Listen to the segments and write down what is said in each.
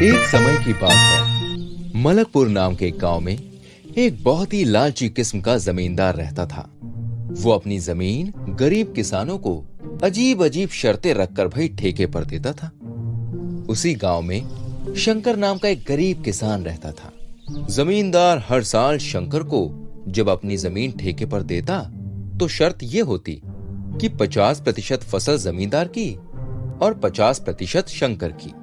एक समय की बात है। मलकपुर नाम के एक गांव में एक बहुत ही लालची किस्म का जमींदार रहता था। वो अपनी जमीन गरीब किसानों को अजीब अजीब शर्तें रखकर भाई ठेके पर देता था। उसी गांव में शंकर नाम का एक गरीब किसान रहता था। जमींदार हर साल शंकर को जब अपनी जमीन ठेके पर देता तो शर्त यह होती कि 50% फसल जमींदार की और 50% शंकर की।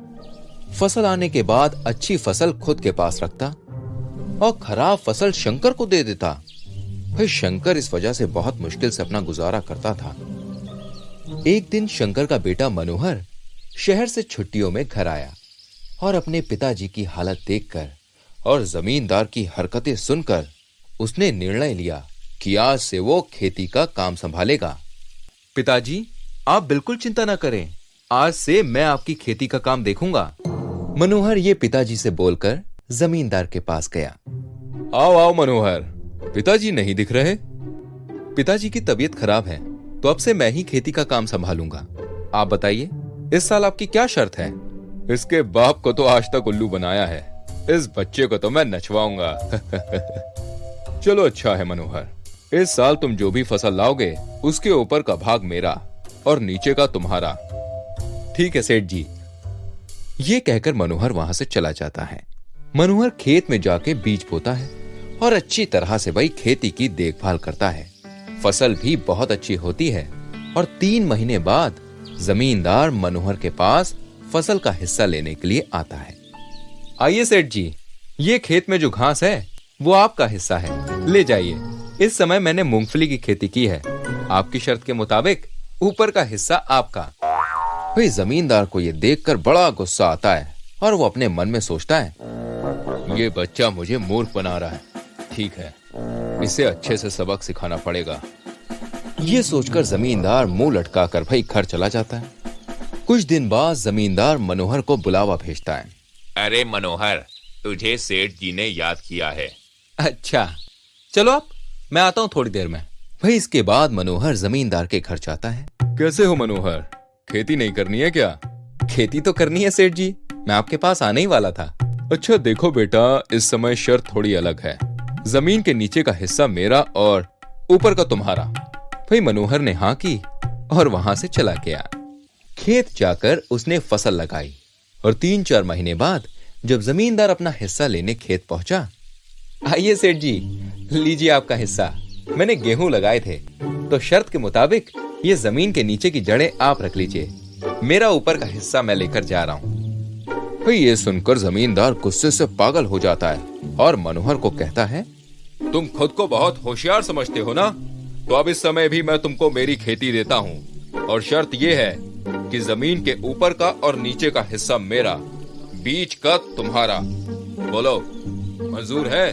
फसल आने के बाद अच्छी फसल खुद के पास रखता और खराब फसल शंकर को दे देता। भाई शंकर इस वजह से बहुत मुश्किल से अपना गुजारा करता था। एक दिन शंकर का बेटा मनोहर शहर से छुट्टियों में घर आया और अपने पिताजी की हालत देखकर और जमींदार की हरकतें सुनकर उसने निर्णय लिया कि आज से वो खेती का काम संभालेगा। पिताजी, आप बिल्कुल चिंता न करें, आज से मैं आपकी खेती का काम देखूंगा। मनोहर ये पिताजी से बोलकर जमींदार के पास गया। आओ आओ मनोहर, पिताजी नहीं दिख रहे। पिताजी की तबीयत खराब है तो अब से मैं ही खेती का काम संभालूंगा। आप बताइए, इस साल आपकी क्या शर्त है? इसके बाप को तो आज तक उल्लू बनाया है, इस बच्चे को तो मैं नचवाऊंगा। चलो अच्छा है मनोहर, इस साल तुम जो भी फसल लाओगे उसके ऊपर का भाग मेरा और नीचे का तुम्हारा। ठीक है सेठ जी। ये कहकर मनोहर वहां से चला जाता है। मनोहर खेत में जाके बीज बोता है और अच्छी तरह से भाई खेती की देखभाल करता है। फसल भी बहुत अच्छी होती है और 3 महीने बाद जमींदार मनोहर के पास फसल का हिस्सा लेने के लिए आता है। आइए सेठ जी, ये खेत में जो घास है वो आपका हिस्सा है, ले जाइए। इस समय मैंने मूंगफली की खेती की है, आपकी शर्त के मुताबिक ऊपर का हिस्सा आपका। भाई जमींदार को ये देखकर बड़ा गुस्सा आता है और वो अपने मन में सोचता है, ये बच्चा मुझे मूर्ख बना रहा है। ठीक है, इसे अच्छे से सबक सिखाना पड़ेगा। ये सोचकर जमींदार मुंह लटकाकर भाई घर चला जाता है। कुछ दिन बाद जमींदार मनोहर को बुलावा भेजता है। अरे मनोहर, तुझे सेठ जी ने याद किया है। अच्छा, चलो आप, मैं आता हूँ थोड़ी देर में। भाई इसके बाद मनोहर जमींदार के घर जाता है। कैसे हो मनोहर, खेती नहीं करनी है क्या? खेती तो करनी है सेठ जी, मैं आपके पास आने ही वाला था। अच्छा देखो बेटा, इस समय शर्त थोड़ी अलग है। जमीन के नीचे का हिस्सा मेरा और ऊपर का तुम्हारा। भाई मनोहर ने हाँ की और वहां से चला गया। खेत जाकर उसने फसल लगाई और 3-4 महीने बाद जब जमींदार अपना हिस्सा लेने खेत पहुंचा, आइए सेठ जी, लीजिए आपका हिस्सा। मैंने गेहूं लगाए थे तो शर्त के मुताबिक ये जमीन के नीचे की जड़ें आप रख लीजिए, मेरा ऊपर का हिस्सा मैं लेकर जा रहा हूँ। भाई ये सुनकर जमींदार गुस्से से पागल हो जाता है और मनोहर को कहता है, तुम खुद को बहुत होशियार समझते हो ना, तो अब इस समय भी मैं तुमको मेरी खेती देता हूँ और शर्त ये है कि जमीन के ऊपर का और नीचे का हिस्सा मेरा, बीच का तुम्हारा। बोलो, मंजूर है?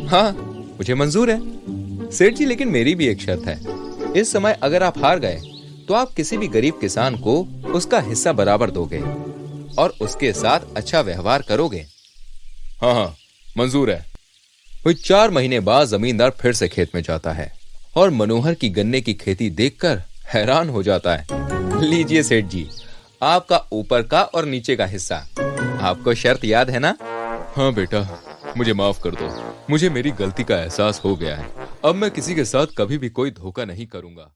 हाँ, मुझे मंजूर है सेठ जी, लेकिन मेरी भी एक शर्त है। इस समय अगर आप हार गए तो आप किसी भी गरीब किसान को उसका हिस्सा बराबर दोगे और उसके साथ अच्छा व्यवहार करोगे। हाँ हाँ, मंजूर है। वही 4 महीने बाद जमींदार फिर से खेत में जाता है और मनोहर की गन्ने की खेती देखकर हैरान हो जाता है। लीजिए सेठ जी, आपका ऊपर का और नीचे का हिस्सा। आपको शर्त याद है ना? हाँ बेटा, मुझे माफ कर दो, मुझे मेरी गलती का एहसास हो गया है। अब मैं किसी के साथ कभी भी कोई धोखा नहीं करूंगा।